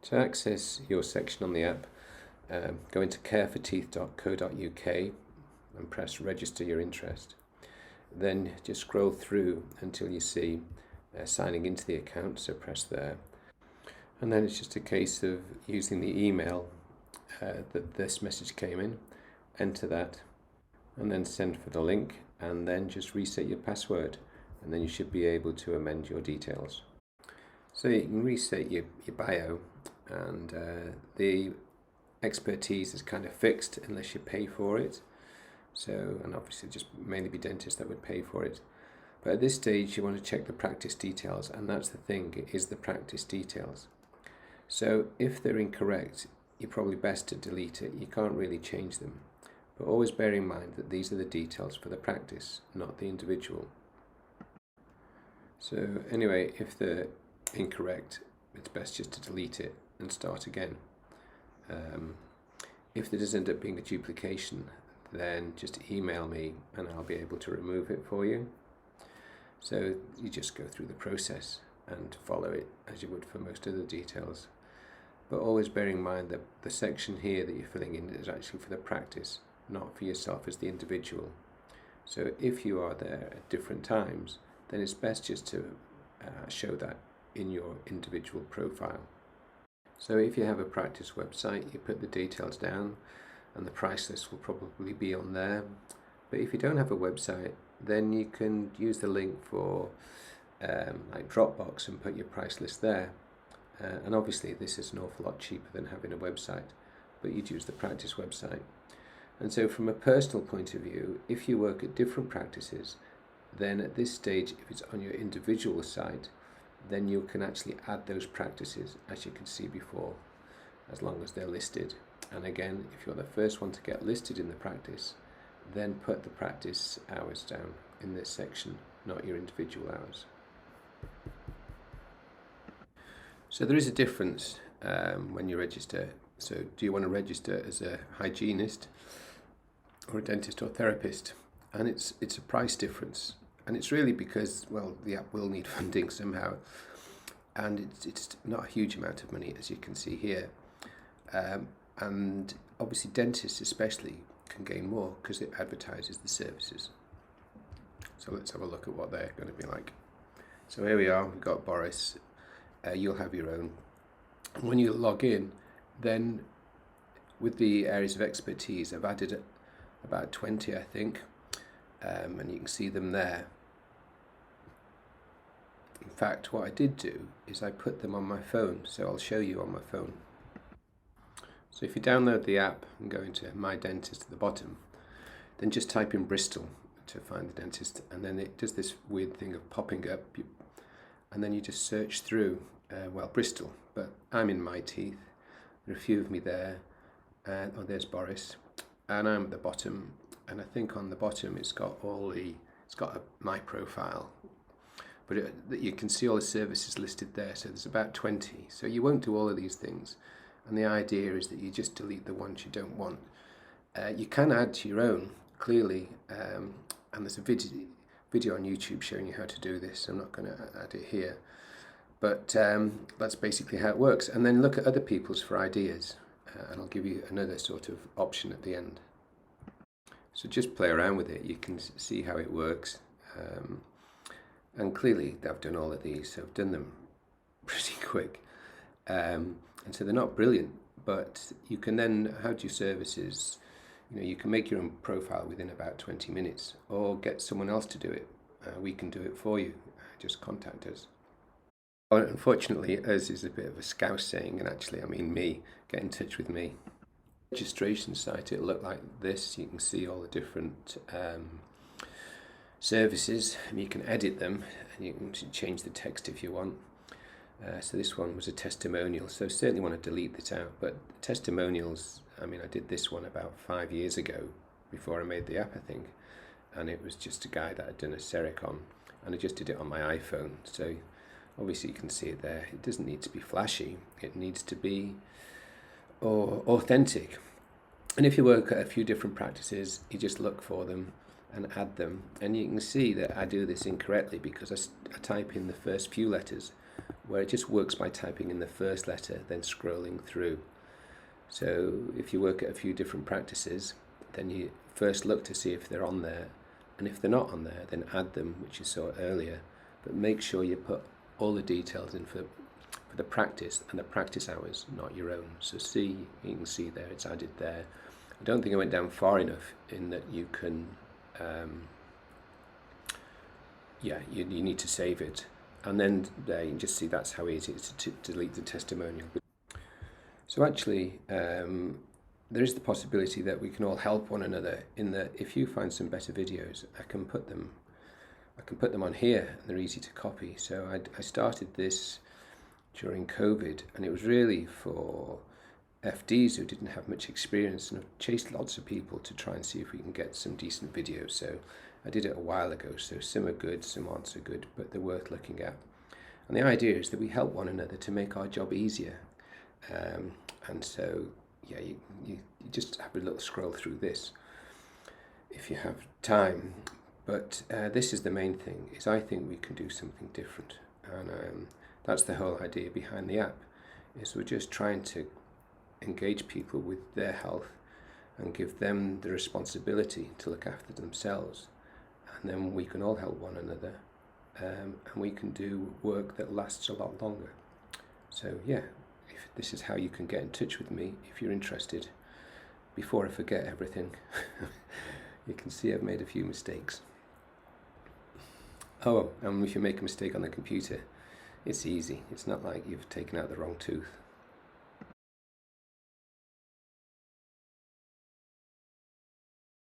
To access your section on the app, go into careforteeth.co.uk and press register your interest. Then just scroll through until you see signing into the account, so press there. And then it's just a case of using the email that this message came in, enter that, and then send for the link, and then just reset your password, and then you should be able to amend your details. So you can reset your bio, and the expertise is kind of fixed unless you pay for it. So, and obviously just mainly be dentists that would pay for it. But at this stage you want to check the practice details, and that's the thing, it is the practice details. So if they're incorrect, you're probably best to delete it. You can't really change them. But always bear in mind that these are the details for the practice, not the individual. So anyway, if they're incorrect, it's best just to delete it and start again. If there does end up being a duplication, then just email me and I'll be able to remove it for you. So you just go through the process and follow it as you would for most of the details. But always bear in mind that the section here that you're filling in is actually for the practice, not for yourself as the individual. So if you are there at different times, then it's best just to show that in your individual profile. So if you have a practice website, you put the details down and the price list will probably be on there. But if you don't have a website, then you can use the link for like Dropbox and put your price list there. And obviously this is an awful lot cheaper than having a website, but you'd use the practice website. And so from a personal point of view, if you work at different practices, then at this stage, if it's on your individual site, then you can actually add those practices, as you can see before, as long as they're listed. And again, if you're the first one to get listed in the practice, then put the practice hours down in this section, not your individual hours. So there is a difference when you register. So do you want to register as a hygienist or a dentist or therapist? And it's a price difference. And it's really because, well, the app will need funding somehow. And it's not a huge amount of money, as you can see here. And obviously dentists especially can gain more because it advertises the services. So let's have a look at what they're going to be like. So here we are, we've got Boris. You'll have your own. When you log in, then with the areas of expertise, I've added about 20, I think, and you can see them there. In fact, what I did do is I put them on my phone, so I'll show you on my phone. So if you download the app and go into My Dentist at the bottom, then just type in Bristol to find the dentist, and then it does this weird thing of popping up, and then you just search through, well, Bristol, but I'm in My Teeth. There are a few of me there, and oh, there's Boris, and I'm at the bottom, and I think on the bottom it's got my profile, but you can see all the services listed there, so there's about 20. So you won't do all of these things, and the idea is that you just delete the ones you don't want. You can add to your own, clearly, and there's a video on YouTube showing you how to do this. I'm not going to add it here, but that's basically how it works. And then look at other people's for ideas, and I'll give you another sort of option at the end. So just play around with it. You can see how it works. And clearly I've done all of these, so I've done them pretty quick. And so they're not brilliant, but you can then add your services. You know, you can make your own profile within about 20 minutes or get someone else to do it. We can do it for you. Just contact us. Unfortunately, us is a bit of a Scouse saying, and actually I mean me. Get in touch with me. Registration site, it'll look like this. You can see all the different services, and you can edit them, and you can change the text if you want. So this one was a testimonial, so certainly want to delete this out, but testimonials, I mean, I did this one about 5 years ago before I made the app, I think, and it was just a guy that had done a CEREC on, and I just did it on my iPhone. So obviously you can see it there. It doesn't need to be flashy, it needs to be authentic. And if you work at a few different practices, you just look for them and add them, and you can see that I do this incorrectly because I type in the first few letters where it just works by typing in the first letter, then scrolling through. So if you work at a few different practices, then you first look to see if they're on there, and if they're not on there, then add them, which you saw earlier. But make sure you put all the details in for the practice and the practice hours, not your own. So you can see there, it's added there. I don't think I went down far enough in that you can, you need to save it. And then there you can just see that's how easy it is to delete the testimonial. So actually, there is the possibility that we can all help one another in that if you find some better videos, I can put them on here, and they're easy to copy. So I started this during COVID, and it was really for FDs who didn't have much experience, and I've chased lots of people to try and see if we can get some decent videos. So I did it a while ago, so some are good, some aren't so good, but they're worth looking at. And the idea is that we help one another to make our job easier. And so, yeah, you just have a little scroll through this if you have time. But this is the main thing, is I think we can do something different. And that's the whole idea behind the app, is we're just trying to engage people with their health and give them the responsibility to look after themselves. And then we can all help one another, and we can do work that lasts a lot longer. So yeah, if this is how you can get in touch with me if you're interested. Before I forget everything, you can see I've made a few mistakes. Oh, and if you make a mistake on the computer, it's easy. It's not like you've taken out the wrong tooth.